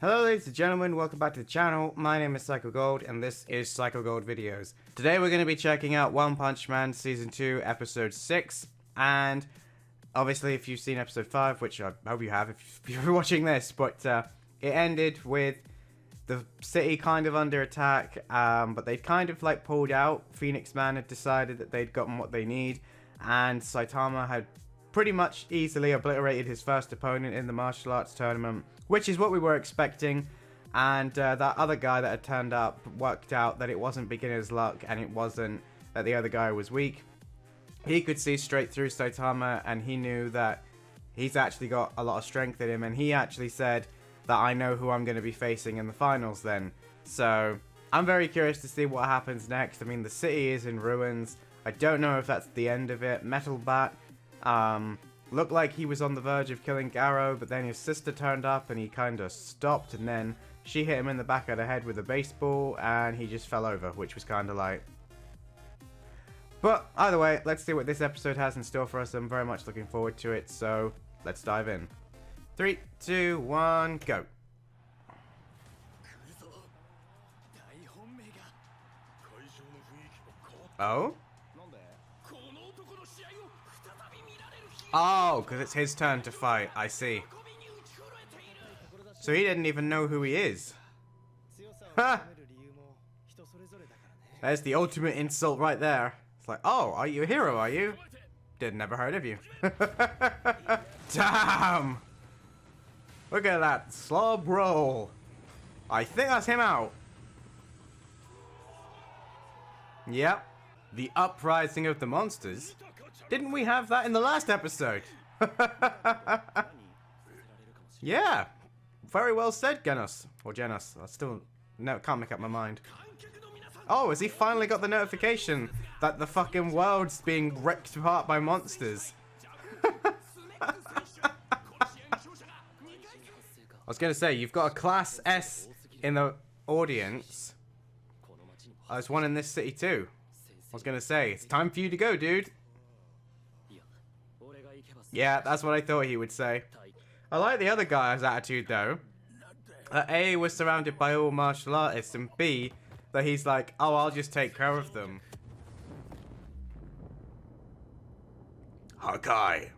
Hello ladies and gentlemen, welcome back to the channel. My name is Psycho Gold and this is Psycho Gold Videos. Today we're going to be checking out One Punch Man Season 2 Episode 6, and obviously if you've seen Episode 5, which I hope you have if you're watching this, but it ended with the city kind of under attack, but they'd kind of like pulled out. Phoenix Man had decided that they'd gotten what they need, and Saitama had pretty much easily obliterated his first opponent in the martial arts tournament, which is what we were expecting. And that other guy that had turned up worked out that it wasn't beginner's luck, and it wasn't that the other guy was weak. He could see straight through Saitama, and he knew that he's actually got a lot of strength in him, and he actually said that I know who I'm going to be facing in the finals then. So I'm very curious to see what happens next. I mean, the city is in ruins. I don't know if that's the end of it. Metal Bat looked like he was on the verge of killing Garrow, but then his sister turned up and he kind of stopped, and then she hit him in the back of the head with a baseball and he just fell over, which was kind of light. But either way, let's see what this episode has in store for us. I'm very much looking forward to it, so let's dive in. 3, 2, 1, go. Oh? Oh, because it's his turn to fight. I see. So he didn't even know who he is. Ha! There's the ultimate insult right there. It's like, oh, are you a hero, are you? Never heard of you. Damn! Look at that slob roll. I think that's him out. Yep. The uprising of the monsters. Didn't we have that in the last episode? Yeah. Very well said, Genos. Or Genos. I still can't make up my mind. Oh, has he finally got the notification that the fucking world's being ripped apart by monsters? I was going to say, you've got a Class S in the audience. There's one in this city too. I was going to say, it's time for you to go, dude. Yeah, that's what I thought he would say. I like the other guy's attitude though. That A, was surrounded by all martial artists, and B, that he's like, oh, I'll just take care of them. Hakai.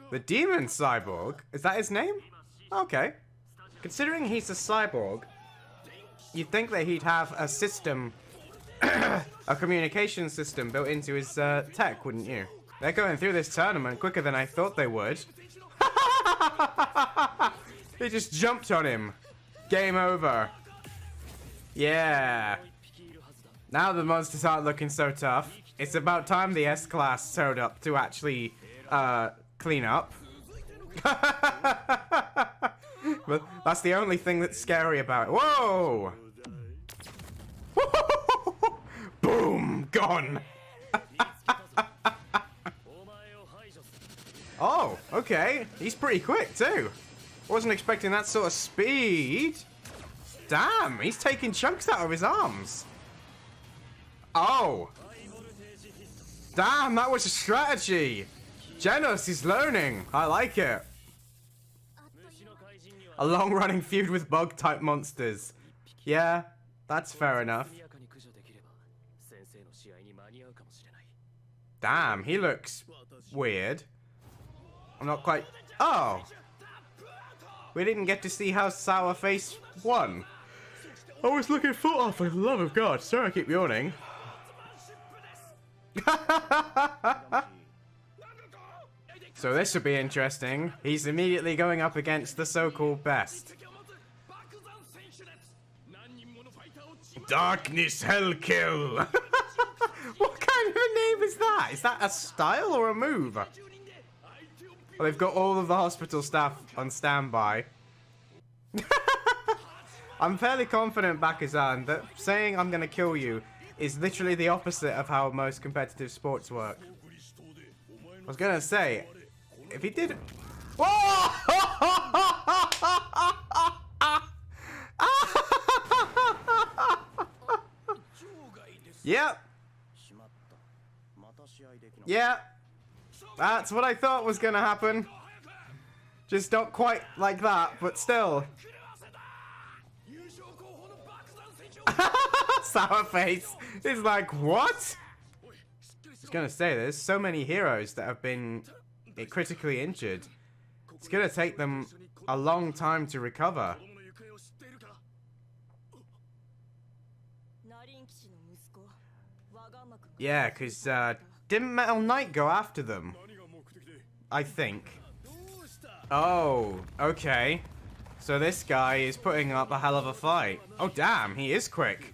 The demon cyborg? Is that his name? Okay. Considering he's a cyborg, you'd think that he'd have a system, a communication system built into his tech, wouldn't you? They're going through this tournament quicker than I thought they would. They just jumped on him. Game over. Yeah. Now the monsters aren't looking so tough. It's about time the S-Class showed up to actually clean up. But that's the only thing that's scary about it. Whoa! Boom! Gone! Oh, okay. He's pretty quick too. Wasn't expecting that sort of speed. Damn, he's taking chunks out of his arms. Oh. Damn, that was a strategy. Genos is learning. I like it. A long-running feud with bug-type monsters. Yeah, that's fair enough. Damn, he looks weird. I'm not quite... Oh! We didn't get to see how Sourface won. I was looking for... Oh, for the love of God. Sorry I keep yawning. So this should be interesting. He's immediately going up against the so-called best. Darkness Hellkill! What kind of a name is that? Is that a style or a move? Well, they've got all of the hospital staff on standby. I'm fairly confident, Bakazan, that saying I'm gonna kill you is literally the opposite of how most competitive sports work. I was gonna say, if he did... Whoa! Yep. Yeah. That's what I thought was gonna happen. Just not quite like that, but still. Sour face is like, what? I was gonna say, there's so many heroes that have been critically injured. It's gonna take them a long time to recover. Yeah, because didn't Metal Knight go after them? I think. Oh, okay. So this guy is putting up a hell of a fight. Oh damn, he is quick.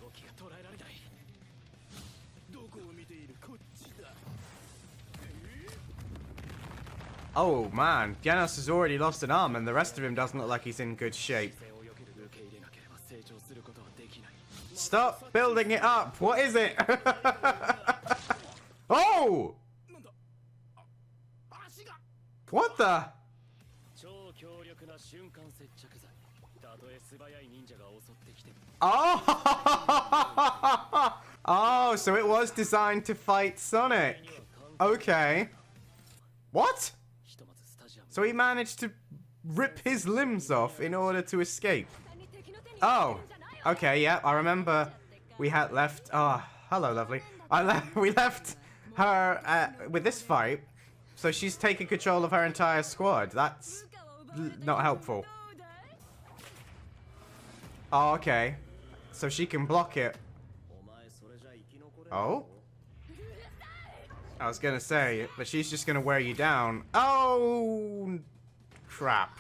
Oh man, Genos has already lost an arm and the rest of him doesn't look like he's in good shape. Stop building it up! What is it? Oh! What the? Oh! Oh, so it was designed to fight Sonic. Okay. What? So he managed to rip his limbs off in order to escape. Oh. Okay, yeah, I remember we had left... Oh, hello, lovely. We left her with this fight, so she's taken control of her entire squad. That's not helpful. Oh, okay. So she can block it. Oh? I was gonna say, but she's just gonna wear you down. Oh, crap.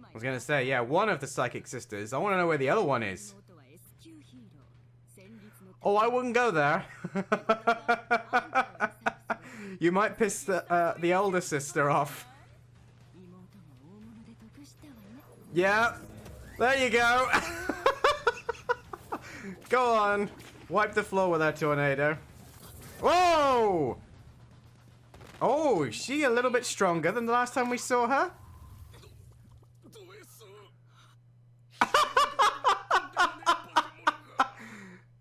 I was gonna say, yeah, one of the Psychic Sisters. I want to know where the other one is. Oh, I wouldn't go there. You might piss the older sister off. Yeah, there you go. Go on, wipe the floor with that tornado. Whoa! Oh, is she a little bit stronger than the last time we saw her?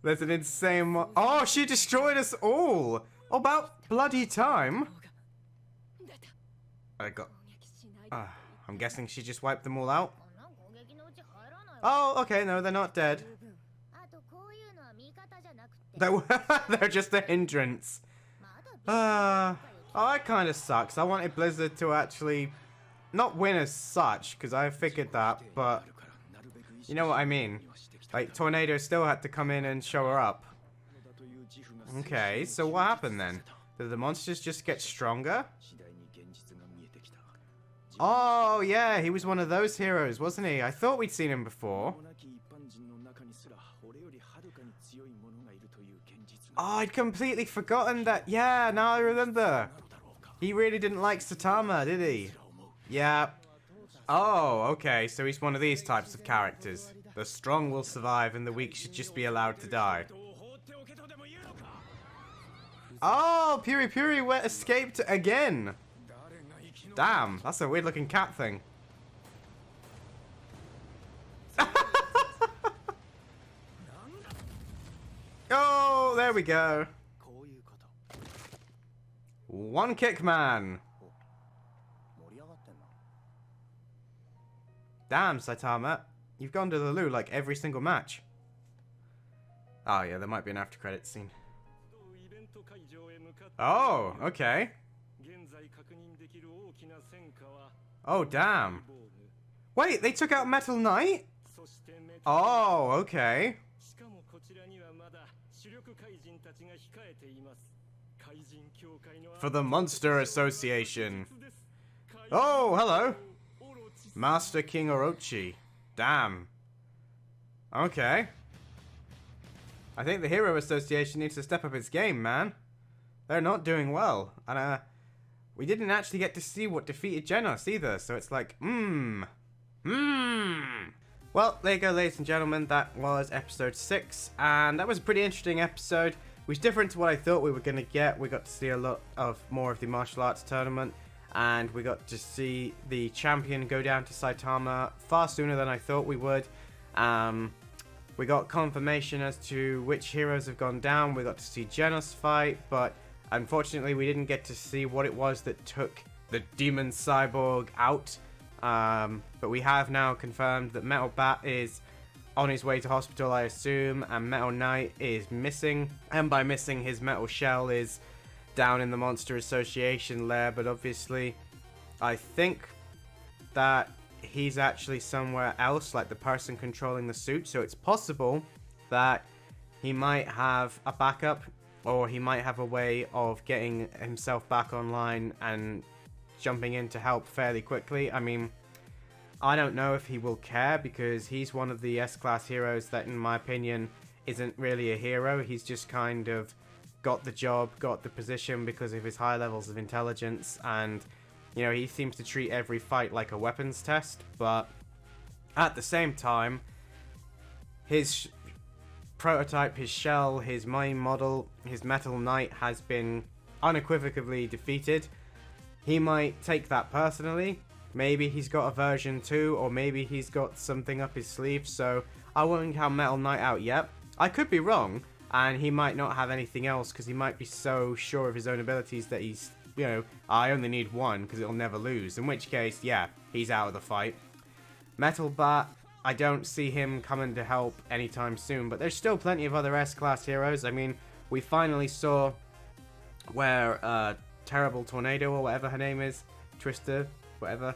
There's an insane oh, she destroyed us all! About bloody time. I got... I'm guessing she just wiped them all out. Oh, okay, no, they're not dead. They're just a hindrance. Oh, that kind of sucks. I wanted Blizzard to actually not win as such, because I figured that, but you know what I mean. Like, Tornado still had to come in and show her up. Okay, so what happened then? Did the monsters just get stronger? Oh, yeah, he was one of those heroes, wasn't he? I thought we'd seen him before. Oh, I'd completely forgotten that. Yeah, now I remember. He really didn't like Saitama, did he? Yeah. Oh, okay, so he's one of these types of characters. The strong will survive and the weak should just be allowed to die. Oh, Piri Piri escaped again. Damn, that's a weird looking cat thing. Oh, there we go. One kick man. Damn, Saitama. You've gone to the loo like every single match. Oh yeah, there might be an after credits scene. Oh, okay. Oh, damn. Wait, they took out Metal Knight? Oh, okay. For the Monster Association. Oh, hello. Master King Orochi. Damn. Okay. I think the Hero Association needs to step up its game, man. They're not doing well. And, we didn't actually get to see what defeated Genos either, so it's like, Well, there you go, ladies and gentlemen. That was episode 6, and that was a pretty interesting episode. It was different to what I thought we were going to get. We got to see a lot of more of the martial arts tournament, and we got to see the champion go down to Saitama far sooner than I thought we would. We got confirmation as to which heroes have gone down. We got to see Genos fight, but unfortunately we didn't get to see what it was that took the demon cyborg out. But we have now confirmed that Metal Bat is on his way to hospital, I assume, and Metal Knight is missing. And by missing, his metal shell is down in the Monster Association lair, but obviously I think that he's actually somewhere else, like the person controlling the suit, so it's possible that he might have a backup, or he might have a way of getting himself back online and jumping in to help fairly quickly. I mean, I don't know if he will care, because he's one of the S-class heroes that, in my opinion, isn't really a hero. He's just kind of got the job, got the position because of his high levels of intelligence, and, you know, he seems to treat every fight like a weapons test, but at the same time, his prototype, his shell, his main model, his Metal Knight has been unequivocally defeated. He might take that personally. Maybe he's got a version 2, or maybe he's got something up his sleeve, so I wouldn't count Metal Knight out yet. I could be wrong, and he might not have anything else, because he might be so sure of his own abilities that he's, you know, I only need one, because it'll never lose, in which case, yeah, he's out of the fight. Metal Bat, I don't see him coming to help anytime soon, but there's still plenty of other S-class heroes. I mean, we finally saw where Terrible Tornado, or whatever her name is, Twister, whatever,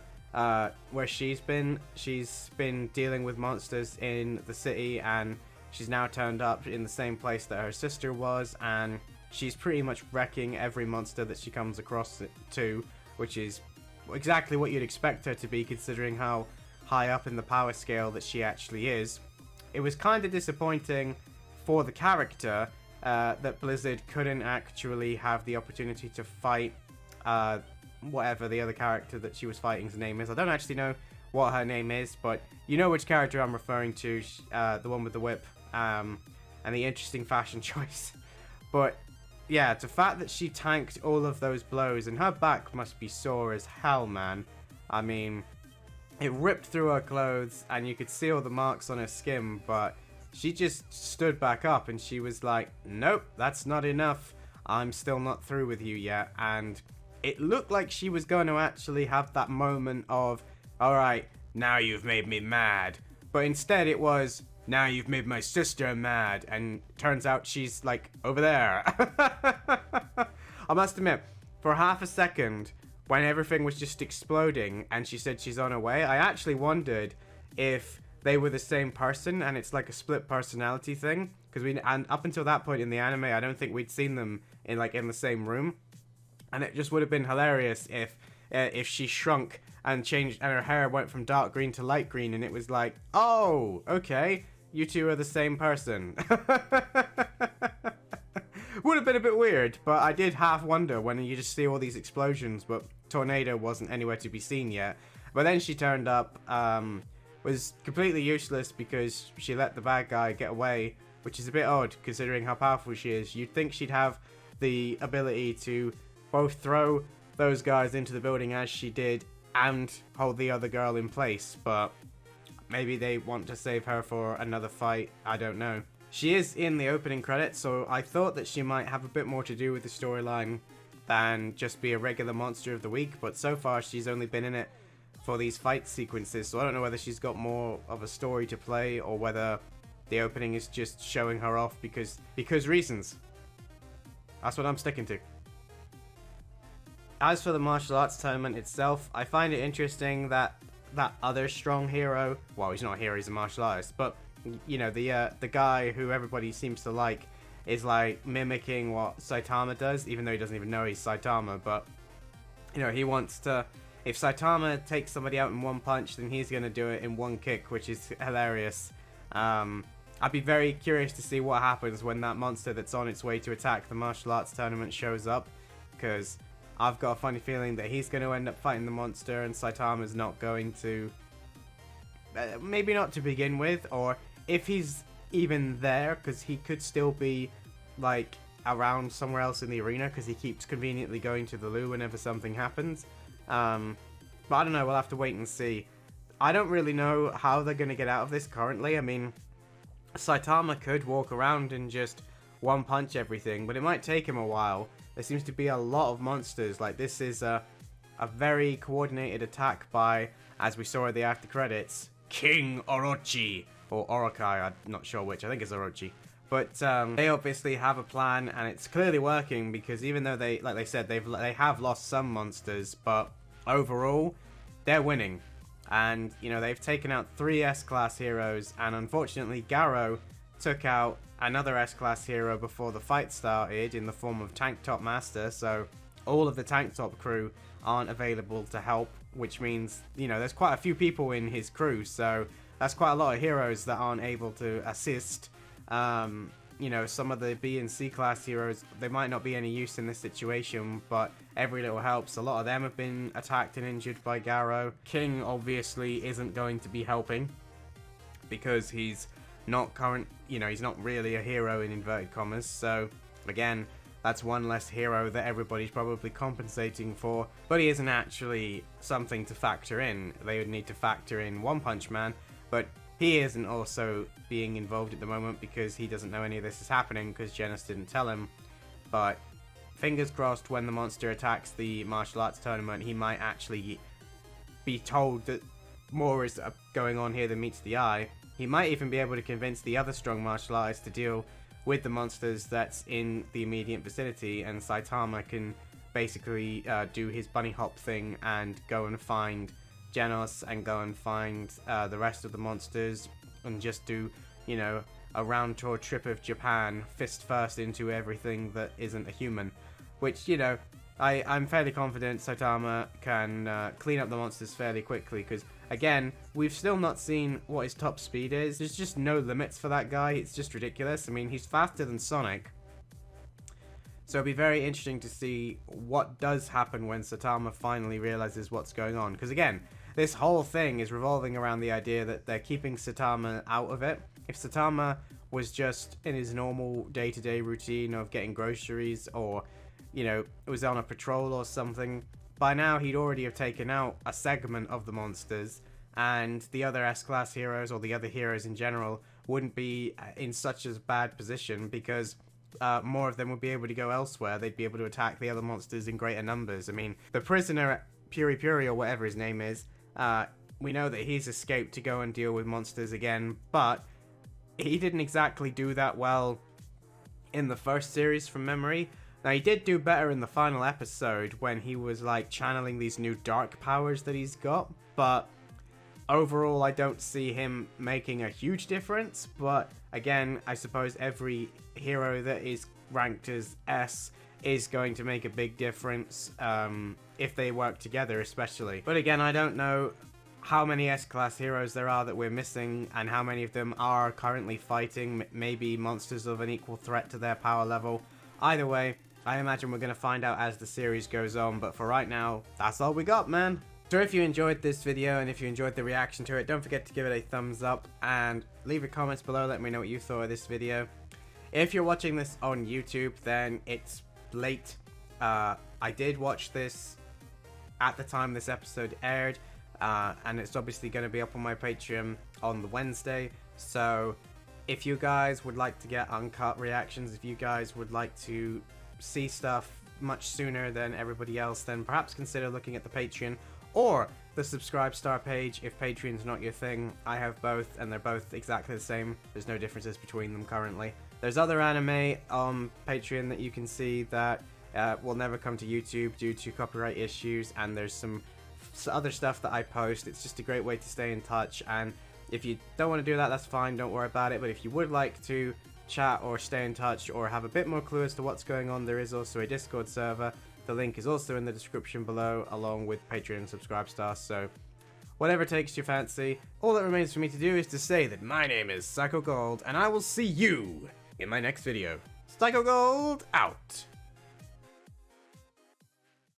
where she's been dealing with monsters in the city, and she's now turned up in the same place that her sister was, and she's pretty much wrecking every monster that she comes across to, which is exactly what you'd expect her to be, considering how high up in the power scale that she actually is. It was kind of disappointing for the character that Blizzard couldn't actually have the opportunity to fight whatever the other character that she was fighting's name is. I don't actually know what her name is, but you know which character I'm referring to, the one with the whip, and the interesting fashion choice. But yeah, the fact that she tanked all of those blows, and her back must be sore as hell, man. I mean, it ripped through her clothes, and you could see all the marks on her skin, but she just stood back up, and she was like, nope, that's not enough. I'm still not through with you yet. And it looked like she was going to actually have that moment of, alright, now you've made me mad. But instead it was, now you've made my sister mad. And turns out she's, like, over there. I must admit, for half a second, when everything was just exploding and she said she's on her way, I actually wondered if they were the same person and it's like a split personality thing. And up until that point in the anime, I don't think we'd seen them in the same room. And it just would have been hilarious if she shrunk and changed, and her hair went from dark green to light green, and it was like, oh, okay, you two are the same person. Would have been a bit weird, but I did half wonder when you just see all these explosions, but Tornado wasn't anywhere to be seen yet. But then she turned up, was completely useless because she let the bad guy get away, which is a bit odd considering how powerful she is. You'd think she'd have the ability to both throw those guys into the building as she did and hold the other girl in place, but maybe they want to save her for another fight, I don't know. She is in the opening credits, so I thought that she might have a bit more to do with the storyline than just be a regular monster of the week, but so far she's only been in it for these fight sequences, so I don't know whether she's got more of a story to play or whether the opening is just showing her off because reasons. That's what I'm sticking to. As for the martial arts tournament itself, I find it interesting that that other strong hero, well, he's not a hero, he's a martial artist, but, you know, the guy who everybody seems to like is, like, mimicking what Saitama does, even though he doesn't even know he's Saitama, but, you know, he wants to, if Saitama takes somebody out in one punch, then he's going to do it in one kick, which is hilarious. I'd be very curious to see what happens when that monster that's on its way to attack the martial arts tournament shows up, because I've got a funny feeling that he's going to end up fighting the monster and Saitama's not going to, maybe not to begin with, or if he's even there, because he could still be, like, around somewhere else in the arena, because he keeps conveniently going to the loo whenever something happens. But I don't know, we'll have to wait and see. I don't really know how they're going to get out of this currently. I mean, Saitama could walk around and just one punch everything, but it might take him a while. There seems to be a lot of monsters. Like, this is a very coordinated attack by as we saw at the after credits, King Orochi, or Orokai, I'm not sure which, I think it's Orochi. But they obviously have a plan, and it's clearly working, because even though they, like they said, they have lost some monsters, but overall, they're winning. And, you know, they've taken out 3 S-Class heroes, and unfortunately, Garo took out another S-Class hero before the fight started in the form of Tank Top Master, so all of the Tank Top crew aren't available to help, which means, you know, there's quite a few people in his crew, so that's quite a lot of heroes that aren't able to assist. You know, some of the B and C class heroes, they might not be any use in this situation, but every little helps. A lot of them have been attacked and injured by Garo. King obviously isn't going to be helping, because he's not he's not really a hero in inverted commas, so again, that's one less hero that everybody's probably compensating for, but he isn't actually something to factor in. They would need to factor in One Punch Man, but he isn't also being involved at the moment because he doesn't know any of this is happening because Genis didn't tell him. But fingers crossed, when the monster attacks the martial arts tournament, he might actually be told that more is going on here than meets the eye. He might even be able to convince the other strong martial artists to deal with the monsters that's in the immediate vicinity, and Saitama can basically do his bunny hop thing and go and find Genos and go and find the rest of the monsters and just do, you know, a round tour trip of Japan, fist first into everything that isn't a human. Which, you know, I'm fairly confident Saitama can clean up the monsters fairly quickly, because again, we've still not seen what his top speed is. There's just no limits for that guy. It's just ridiculous. I mean, he's faster than Sonic. So it'll be very interesting to see what does happen when Saitama finally realizes what's going on. Because again, this whole thing is revolving around the idea that they're keeping Saitama out of it. If Saitama was just in his normal day-to-day routine of getting groceries, or, you know, was on a patrol or something, by now he'd already have taken out a segment of the monsters, and the other S-Class heroes, or the other heroes in general, wouldn't be in such a bad position, because more of them would be able to go elsewhere. They'd be able to attack the other monsters in greater numbers. I mean, the prisoner, Puri Puri, or whatever his name is, we know that he's escaped to go and deal with monsters again, but he didn't exactly do that well in the first series from memory. Now, he did do better in the final episode when he was, like, channeling these new dark powers that he's got, but overall, I don't see him making a huge difference. But again, I suppose every hero that is ranked as S is going to make a big difference if they work together, especially. But again, I don't know how many S-Class heroes there are that we're missing, and how many of them are currently fighting, maybe monsters of an equal threat to their power level. Either way, I imagine we're going to find out as the series goes on, but for right now, that's all we got, man. So if you enjoyed this video, and if you enjoyed the reaction to it, don't forget to give it a thumbs up, and leave your comments below, let me know what you thought of this video. If you're watching this on YouTube, then it's late. I did watch this at the time this episode aired, and it's obviously going to be up on my Patreon on the Wednesday, so if you guys would like to get uncut reactions, if you guys would like to see stuff much sooner than everybody else, then perhaps consider looking at the Patreon or the Subscribe Star page if Patreon's not your thing. I have both, and they're both exactly the same. There's no differences between them currently. There's other anime on Patreon that you can see that will never come to YouTube due to copyright issues, and there's some other stuff that I post. It's just a great way to stay in touch, and if you don't want to do that, that's fine, don't worry about it. But if you would like to chat or stay in touch or have a bit more clue as to what's going on, there is also a Discord server. The link is also in the description below, along with Patreon and Subscribe Stars, so whatever takes your fancy. All that remains for me to do is to say that my name is Psycho Gold, and I will see you in my next video. Psycho Gold out!